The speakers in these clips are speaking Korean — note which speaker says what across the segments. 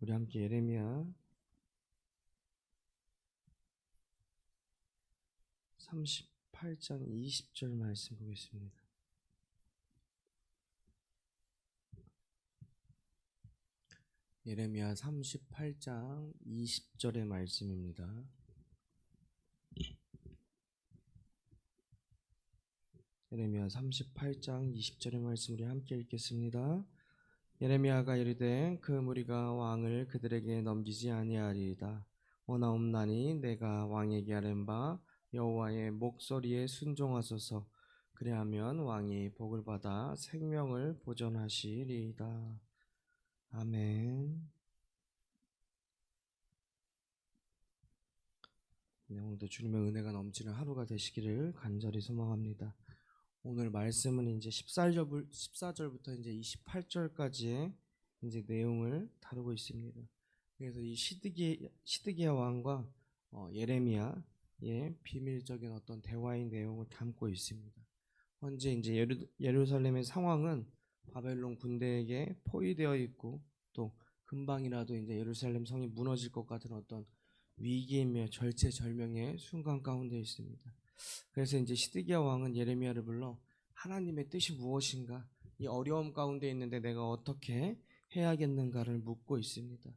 Speaker 1: 우리 함께 예레미야 38장 20절 말씀 보겠습니다. 예레미야 38장 20절의 말씀입니다. 예레미야 38장 20절의 말씀 우리 함께 읽겠습니다. 예레미야가 이르되 그 무리가 왕을 그들에게 넘기지 아니하리이다. 원하옵나니 내가 왕에게 아뢰는 바 여호와의 목소리에 순종하소서. 그리하면 왕이 복을 받아 생명을 보존하시리이다. 아멘. 네, 오늘도 주님의 은혜가 넘치는 하루가 되시기를 간절히 소망합니다. 오늘 말씀은 이제 14절부터 이제 28절까지의 이제 내용을 다루고 있습니다. 그래서 이 시드기야 왕과 예레미야의 비밀적인 어떤 대화의 내용을 담고 있습니다. 현재 이제 예루살렘의 상황은 바벨론 군대에게 포위되어 있고 또 금방이라도 이제 예루살렘 성이 무너질 것 같은 어떤 위기이며 절체절명의 순간 가운데 있습니다. 그래서 이제 시드기야 왕은 예레미야를 불러 하나님의 뜻이 무엇인가, 이 어려움 가운데 있는데 내가 어떻게 해야겠는가를 묻고 있습니다.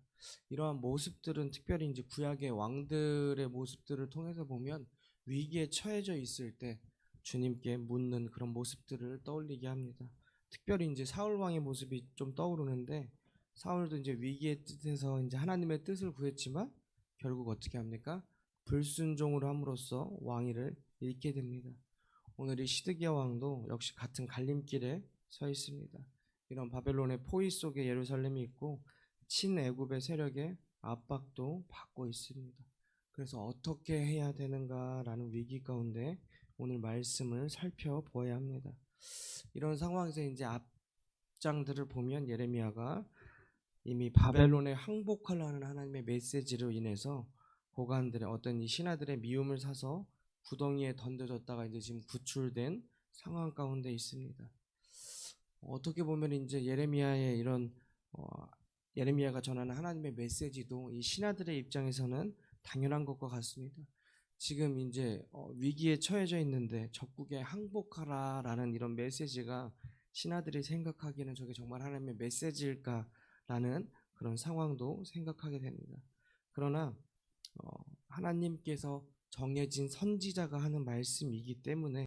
Speaker 1: 이러한 모습들은 특별히 이제 구약의 왕들의 모습들을 통해서 보면 위기에 처해져 있을 때 주님께 묻는 그런 모습들을 떠올리게 합니다. 특별히 이제 사울 왕의 모습이 좀 떠오르는데, 사울도 이제 위기의 뜻에서 이제 하나님의 뜻을 구했지만 결국 어떻게 합니까? 불순종을 함으로써 왕위를 잃게 됩니다. 오늘 이 시드기야 왕도 역시 같은 갈림길에 서 있습니다. 이런 바벨론의 포위 속에 예루살렘이 있고 친애굽의 세력의 압박도 받고 있습니다. 그래서 어떻게 해야 되는가라는 위기 가운데 오늘 말씀을 살펴보아야 합니다. 이런 상황에서 이제 앞장들을 보면 예레미야가 이미 바벨론에 항복하라는 하나님의 메시지로 인해서 고관들의 어떤 이 신하들의 미움을 사서 구덩이에 던져졌다가 이제 지금 구출된 상황 가운데 있습니다. 어떻게 보면 이제 예레미야의 이런 예레미야가 전하는 하나님의 메시지도 이 신하들의 입장에서는 당연한 것과 같습니다. 지금 이제 위기에 처해져 있는데 적국에 항복하라라는 이런 메시지가 신하들이 생각하기에는 저게 정말 하나님의 메시지일까라는 그런 상황도 생각하게 됩니다. 그러나 하나님께서 정해진 선지자가 하는 말씀이기 때문에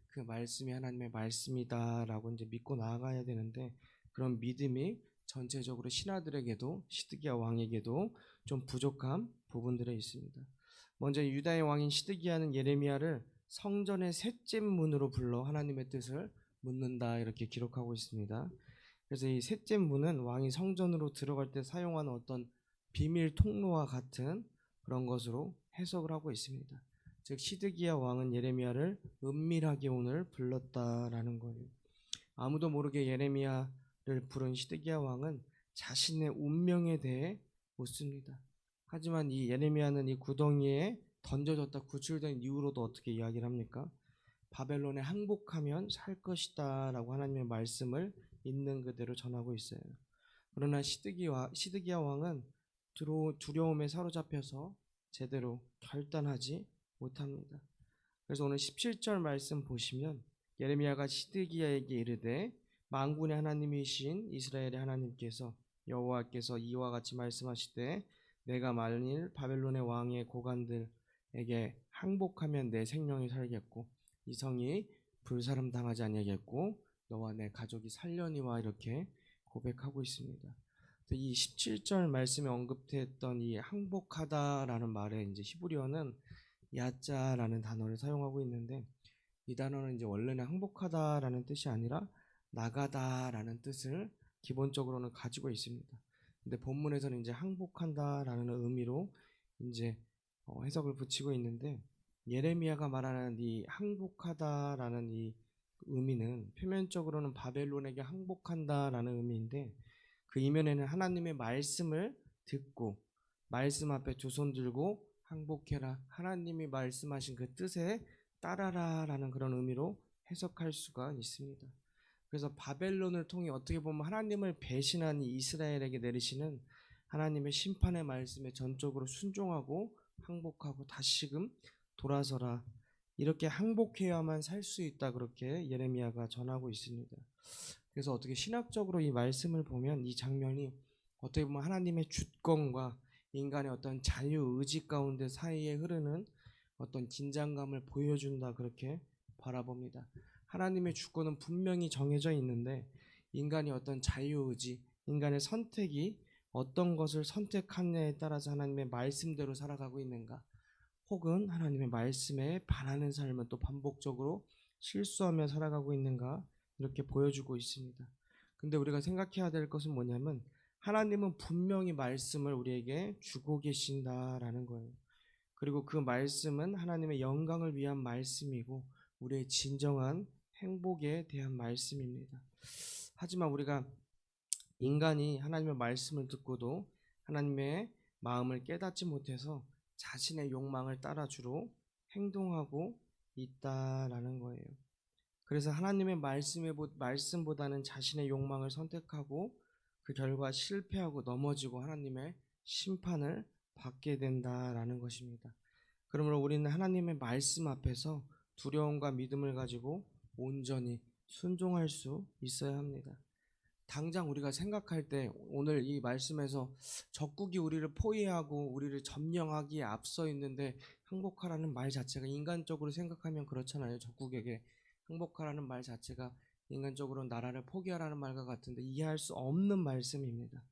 Speaker 1: 그 말씀이 하나님의 말씀이다라고 이제 믿고 나아가야 되는데, 그런 믿음이 전체적으로 신하들에게도 시드기야 왕에게도 좀 부족한 부분들이 있습니다. 먼저 유다의 왕인 시드기야는 예레미야를 성전의 셋째 문으로 불러 하나님의 뜻을 묻는다 이렇게 기록하고 있습니다. 그래서 이 셋째 문은 왕이 성전으로 들어갈 때 사용하는 어떤 비밀 통로와 같은 그런 것으로 해석을 하고 있습니다. 즉 시드기야 왕은 예레미야를 은밀하게 오늘 불렀다라는 거예요. 아무도 모르게 예레미야를 부른 시드기야 왕은 자신의 운명에 대해 묻습니다. 하지만 이 예레미야는 이 구덩이에 던져졌다 구출된 이후로도 어떻게 이야기를 합니까? 바벨론에 항복하면 살 것이다 라고 하나님의 말씀을 있는 그대로 전하고 있어요. 그러나 시드기야 왕은 두려움에 사로잡혀서 제대로 결단하지 못합니다. 그래서 오늘 17절 말씀 보시면 예레미야가 시드기야에게 이르되 만군의 하나님이신 이스라엘의 하나님께서 여호와께서 이와 같이 말씀하시되 내가 만일 바벨론의 왕의 고관들에게 항복하면 내 생명이 살겠고 이 성이 불사름 당하지 아니하겠고 너와 내 가족이 살려니와 이렇게 고백하고 있습니다. 이 17절 말씀에 언급했던 이 항복하다라는 말에 이제 히브리어는 야자라는 단어를 사용하고 있는데, 이 단어는 이제 원래는 항복하다라는 뜻이 아니라 나가다라는 뜻을 기본적으로는 가지고 있습니다. 근데 본문에서는 이제 항복한다라는 의미로 이제 해석을 붙이고 있는데, 예레미야가 말하는 이 항복하다라는 이 의미는 표면적으로는 바벨론에게 항복한다라는 의미인데, 그 이면에는 하나님의 말씀을 듣고 말씀 앞에 두 손 들고 항복해라, 하나님이 말씀하신 그 뜻에 따라라 라는 그런 의미로 해석할 수가 있습니다. 그래서 바벨론을 통해 어떻게 보면 하나님을 배신한 이스라엘에게 내리시는 하나님의 심판의 말씀에 전적으로 순종하고 항복하고 다시금 돌아서라. 이렇게 항복해야만 살 수 있다. 그렇게 예레미야가 전하고 있습니다. 그래서 어떻게 신학적으로 이 말씀을 보면 이 장면이 어떻게 보면 하나님의 주권과 인간의 어떤 자유 의지 가운데 사이에 흐르는 어떤 긴장감을 보여준다. 그렇게 바라봅니다. 하나님의 주권은 분명히 정해져 있는데 인간이 어떤 자유 의지, 인간의 선택이 어떤 것을 선택하느냐에 따라서 하나님의 말씀대로 살아가고 있는가, 혹은 하나님의 말씀에 반하는 삶을 또 반복적으로 실수하며 살아가고 있는가, 이렇게 보여주고 있습니다. 근데 우리가 생각해야 될 것은 뭐냐면 하나님은 분명히 말씀을 우리에게 주고 계신다라는 거예요. 그리고 그 말씀은 하나님의 영광을 위한 말씀이고 우리의 진정한 행복에 대한 말씀입니다. 하지만 우리가 인간이 하나님의 말씀을 듣고도 하나님의 마음을 깨닫지 못해서 자신의 욕망을 따라 주로 행동하고 있다라는 거예요. 그래서 하나님의 말씀보다는 자신의 욕망을 선택하고 그 결과 실패하고 넘어지고 하나님의 심판을 받게 된다라는 것입니다. 그러므로 우리는 하나님의 말씀 앞에서 두려움과 믿음을 가지고 온전히 순종할 수 있어야 합니다. 당장 우리가 생각할 때 오늘 이 말씀에서 적국이 우리를 포위하고 우리를 점령하기에 앞서 있는데 항복하라는 말 자체가 인간적으로 생각하면 그렇잖아요. 적국에게 항복하라는 말 자체가 인간적으로 나라를 포기하라는 말과 같은데 이해할 수 없는 말씀입니다.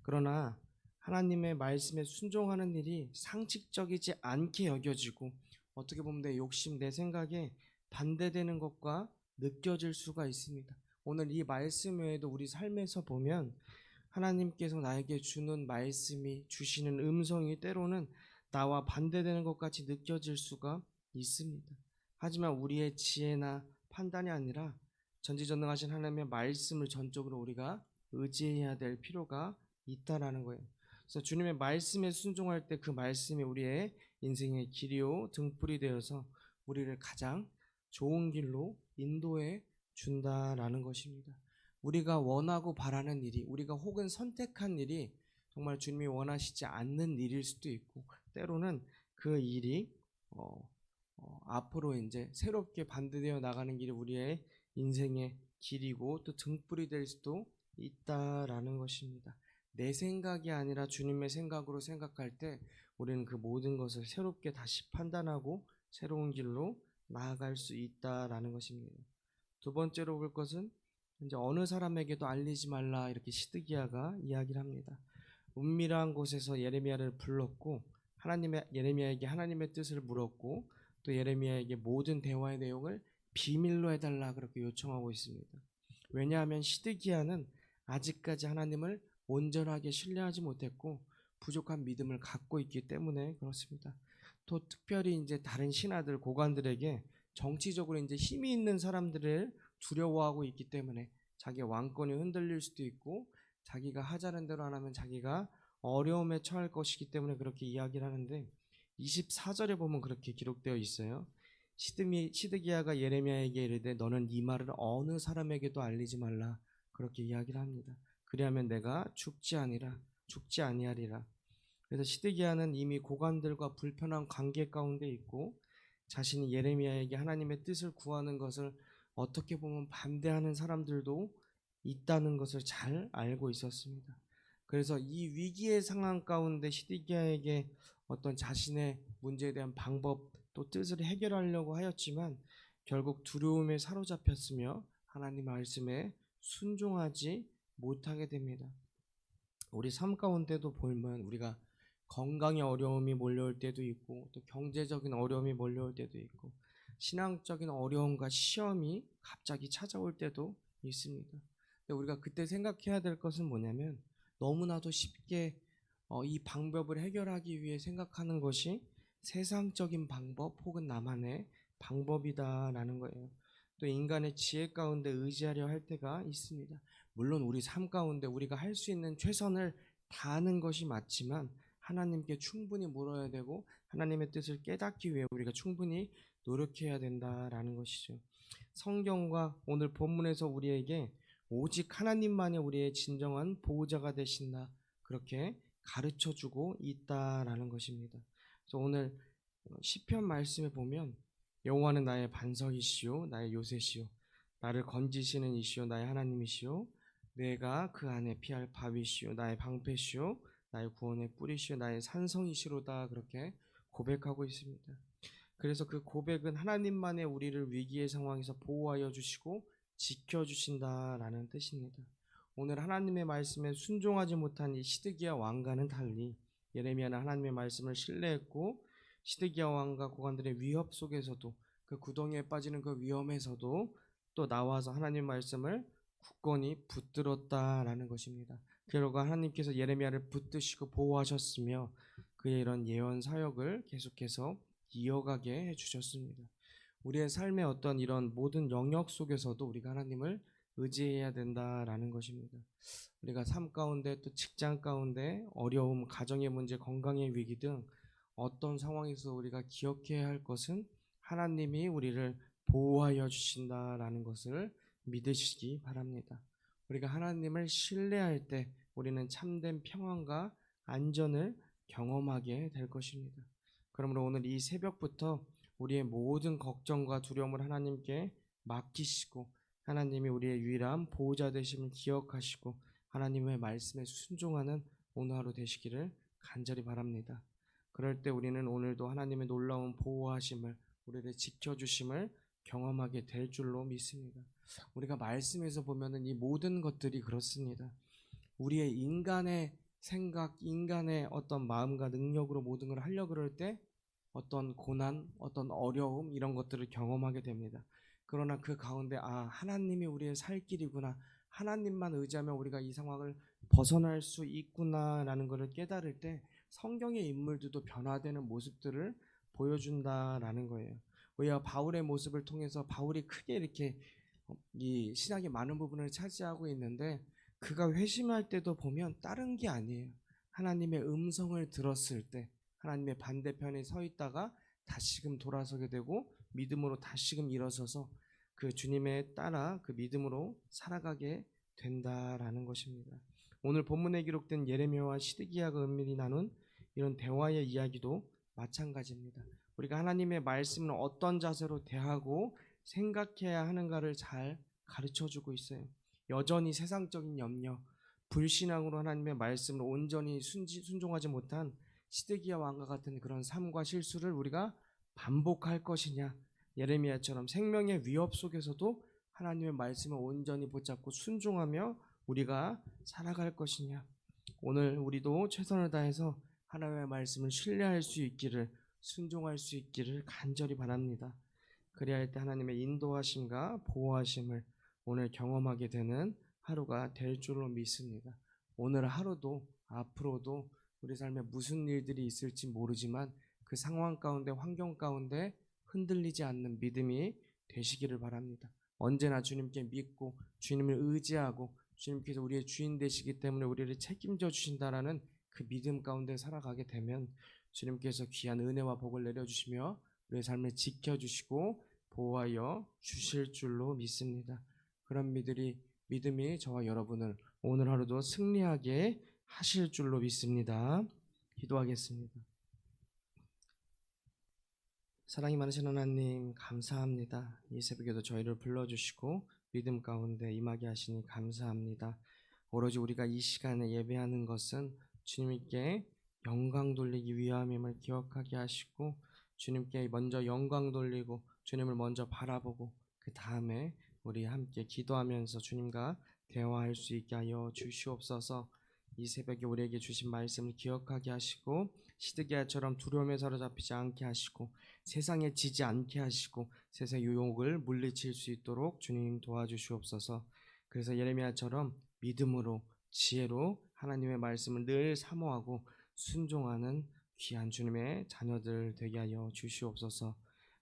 Speaker 1: 그러나 하나님의 말씀에 순종하는 일이 상식적이지 않게 여겨지고 어떻게 보면 내 욕심, 내 생각에 반대되는 것과 느껴질 수가 있습니다. 오늘 이 말씀 외에도 우리 삶에서 보면 하나님께서 나에게 주는 말씀이, 주시는 음성이 때로는 나와 반대되는 것 같이 느껴질 수가 있습니다. 하지만 우리의 지혜나 판단이 아니라 전지전능하신 하나님의 말씀을 전적으로 우리가 의지해야 될 필요가 있다라는 거예요. 그래서 주님의 말씀에 순종할 때 그 말씀이 우리의 인생의 길이요 등불이 되어서 우리를 가장 좋은 길로 인도해 준다라는 것입니다. 우리가 원하고 바라는 일이, 우리가 혹은 선택한 일이 정말 주님이 원하시지 않는 일일 수도 있고, 때로는 그 일이 앞으로 이제 새롭게 반대되어 나가는 길이 우리의 인생의 길이고 또 등불이 될 수도 있다라는 것입니다. 내 생각이 아니라 주님의 생각으로 생각할 때 우리는 그 모든 것을 새롭게 다시 판단하고 새로운 길로 나아갈 수 있다라는 것입니다. 두 번째로 볼 것은 이제 어느 사람에게도 알리지 말라, 이렇게 시드기야가 이야기를 합니다. 은밀한 곳에서 예레미야를 불렀고 예레미야에게 하나님의 뜻을 물었고 또 예레미야에게 모든 대화의 내용을 비밀로 해달라 그렇게 요청하고 있습니다. 왜냐하면 시드기야는 아직까지 하나님을 온전하게 신뢰하지 못했고 부족한 믿음을 갖고 있기 때문에 그렇습니다. 또 특별히 이제 다른 신하들, 고관들에게 정치적으로 이제 힘이 있는 사람들을 두려워하고 있기 때문에 자기 왕권이 흔들릴 수도 있고 자기가 하자는 대로 안 하면 자기가 어려움에 처할 것이기 때문에 그렇게 이야기를 하는데 24절에 보면 그렇게 기록되어 있어요. 시드기야가 예레미야에게 이르되 너는 이 말을 어느 사람에게도 알리지 말라 그렇게 이야기를 합니다. 그리하면 내가 죽지 아니하리라. 그래서 시드기야는 이미 고관들과 불편한 관계 가운데 있고 자신이 예레미야에게 하나님의 뜻을 구하는 것을 어떻게 보면 반대하는 사람들도 있다는 것을 잘 알고 있었습니다. 그래서 이 위기의 상황 가운데 시드기야에게 어떤 자신의 문제에 대한 방법 또 뜻을 해결하려고 하였지만 결국 두려움에 사로잡혔으며 하나님 말씀에 순종하지 못하게 됩니다. 우리 삶 가운데도 보면 우리가 건강의 어려움이 몰려올 때도 있고 또 경제적인 어려움이 몰려올 때도 있고 신앙적인 어려움과 시험이 갑자기 찾아올 때도 있습니다. 근데 우리가 그때 생각해야 될 것은 뭐냐면 너무나도 쉽게 이 방법을 해결하기 위해 생각하는 것이 세상적인 방법 혹은 나만의 방법이다라는 거예요. 또 인간의 지혜 가운데 의지하려 할 때가 있습니다. 물론 우리 삶 가운데 우리가 할 수 있는 최선을 다하는 것이 맞지만 하나님께 충분히 물어야 되고 하나님의 뜻을 깨닫기 위해 우리가 충분히 노력해야 된다라는 것이죠. 성경과 오늘 본문에서 우리에게 오직 하나님만이 우리의 진정한 보호자가 되신다 그렇게 가르쳐 주고 있다라는 것입니다. 그래서 오늘 시편 말씀에 보면 여호와는 나의 반석이시요 나의 요새시요 나를 건지시는 이시요 나의 하나님이시요 내가 그 안에 피할 바위시요 나의 방패시요 나의 구원의 뿌리시요 나의 산성이시로다 그렇게 고백하고 있습니다. 그래서 그 고백은 하나님만의 우리를 위기의 상황에서 보호하여 주시고 지켜주신다라는 뜻입니다. 오늘 하나님의 말씀에 순종하지 못한 이 시드기야 왕과는 달리 예레미야는 하나님의 말씀을 신뢰했고 시드기야 왕과 고관들의 위협 속에서도 그 구덩이에 빠지는 그 위험에서도 또 나와서 하나님 말씀을 굳건히 붙들었다라는 것입니다. 그러고 하나님께서 예레미야를 붙드시고 보호하셨으며 그의 이런 예언 사역을 계속해서 이어가게 해주셨습니다. 우리의 삶의 어떤 이런 모든 영역 속에서도 우리가 하나님을 의지해야 된다라는 것입니다. 우리가 삶 가운데 또 직장 가운데 어려움, 가정의 문제, 건강의 위기 등 어떤 상황에서 우리가 기억해야 할 것은 하나님이 우리를 보호하여 주신다라는 것을 믿으시기 바랍니다. 우리가 하나님을 신뢰할 때 우리는 참된 평안과 안전을 경험하게 될 것입니다. 그러므로 오늘 이 새벽부터 우리의 모든 걱정과 두려움을 하나님께 맡기시고 하나님이 우리의 유일한 보호자 되심을 기억하시고 하나님의 말씀에 순종하는 오늘 하루 되시기를 간절히 바랍니다. 그럴 때 우리는 오늘도 하나님의 놀라운 보호하심을 우리를 지켜주심을 경험하게 될 줄로 믿습니다. 우리가 말씀에서 보면은 이 모든 것들이 그렇습니다. 우리의 인간의 생각, 인간의 어떤 마음과 능력으로 모든 걸 하려고 그럴 때 어떤 고난, 어떤 어려움 이런 것들을 경험하게 됩니다. 그러나 그 가운데 하나님이 우리의 살 길이구나. 하나님만 의지하면 우리가 이 상황을 벗어날 수 있구나라는 것을 깨달을 때 성경의 인물들도 변화되는 모습들을 보여준다라는 거예요. 왜냐 바울의 모습을 통해서 바울이 크게 이렇게 이 신학의 많은 부분을 차지하고 있는데 그가 회심할 때도 보면 다른 게 아니에요. 하나님의 음성을 들었을 때 하나님의 반대편에 서 있다가 다시금 돌아서게 되고 믿음으로 다시금 일어서서 그 주님에 따라 그 믿음으로 살아가게 된다라는 것입니다. 오늘 본문에 기록된 예레미야와 시드기야가 은밀히 나눈 이런 대화의 이야기도 마찬가지입니다. 우리가 하나님의 말씀을 어떤 자세로 대하고 생각해야 하는가를 잘 가르쳐주고 있어요. 여전히 세상적인 염려, 불신앙으로 하나님의 말씀을 온전히 순종하지 못한 시드기야 왕과 같은 그런 삶과 실수를 우리가 반복할 것이냐, 예레미야처럼 생명의 위협 속에서도 하나님의 말씀을 온전히 붙잡고 순종하며 우리가 살아갈 것이냐. 오늘 우리도 최선을 다해서 하나님의 말씀을 신뢰할 수 있기를, 순종할 수 있기를 간절히 바랍니다. 그래야 할 때 하나님의 인도하심과 보호하심을 오늘 경험하게 되는 하루가 될 줄로 믿습니다. 오늘 하루도 앞으로도 우리 삶에 무슨 일들이 있을지 모르지만 그 상황 가운데 환경 가운데 흔들리지 않는 믿음이 되시기를 바랍니다. 언제나 주님께 믿고 주님을 의지하고 주님께서 우리의 주인 되시기 때문에 우리를 책임져 주신다라는 그 믿음 가운데 살아가게 되면 주님께서 귀한 은혜와 복을 내려주시며 우리의 삶을 지켜주시고 보호하여 주실 줄로 믿습니다. 그런 믿음이 저와 여러분을 오늘 하루도 승리하게 하실 줄로 믿습니다. 기도하겠습니다. 사랑이 많으신 하나님 감사합니다. 이 새벽에도 저희를 불러주시고 믿음 가운데 임하게 하시니 감사합니다. 오로지 우리가 이 시간에 예배하는 것은 주님께 영광 돌리기 위함임을 기억하게 하시고 주님께 먼저 영광 돌리고 주님을 먼저 바라보고 그 다음에 우리 함께 기도하면서 주님과 대화할 수 있게 하여 주시옵소서. 이 새벽에 우리에게 주신 말씀을 기억하게 하시고 시드기야처럼 두려움에 사로잡히지 않게 하시고 세상에 지지 않게 하시고 세상의 유혹을 물리칠 수 있도록 주님 도와주시옵소서. 그래서 예레미야처럼 믿음으로 지혜로 하나님의 말씀을 늘 사모하고 순종하는 귀한 주님의 자녀들 되게 하여 주시옵소서.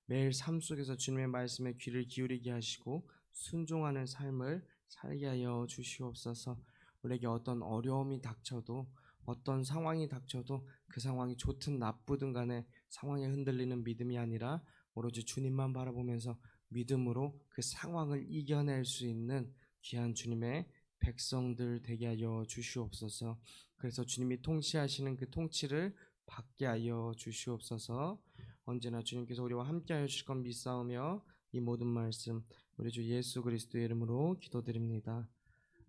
Speaker 1: 매일 삶 속에서 주님의 말씀에 귀를 기울이게 하시고 순종하는 삶을 살게 하여 주시옵소서. 우리에게 어떤 어려움이 닥쳐도 어떤 상황이 닥쳐도 그 상황이 좋든 나쁘든 간에 상황에 흔들리는 믿음이 아니라 오로지 주님만 바라보면서 믿음으로 그 상황을 이겨낼 수 있는 귀한 주님의 백성들 되게 하여 주시옵소서. 그래서 주님이 통치하시는 그 통치를 받게 하여 주시옵소서. 언제나 주님께서 우리와 함께 하여 주실 것 믿사오며 이 모든 말씀 우리 주 예수 그리스도의 이름으로 기도드립니다.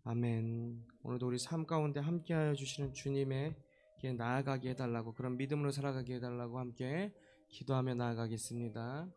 Speaker 1: 아멘. 오늘도 우리 삶 가운데 함께 하여 주시는 주님에게 나아가게 해달라고, 그런 믿음으로 살아가게 해달라고 함께 기도하며 나아가겠습니다.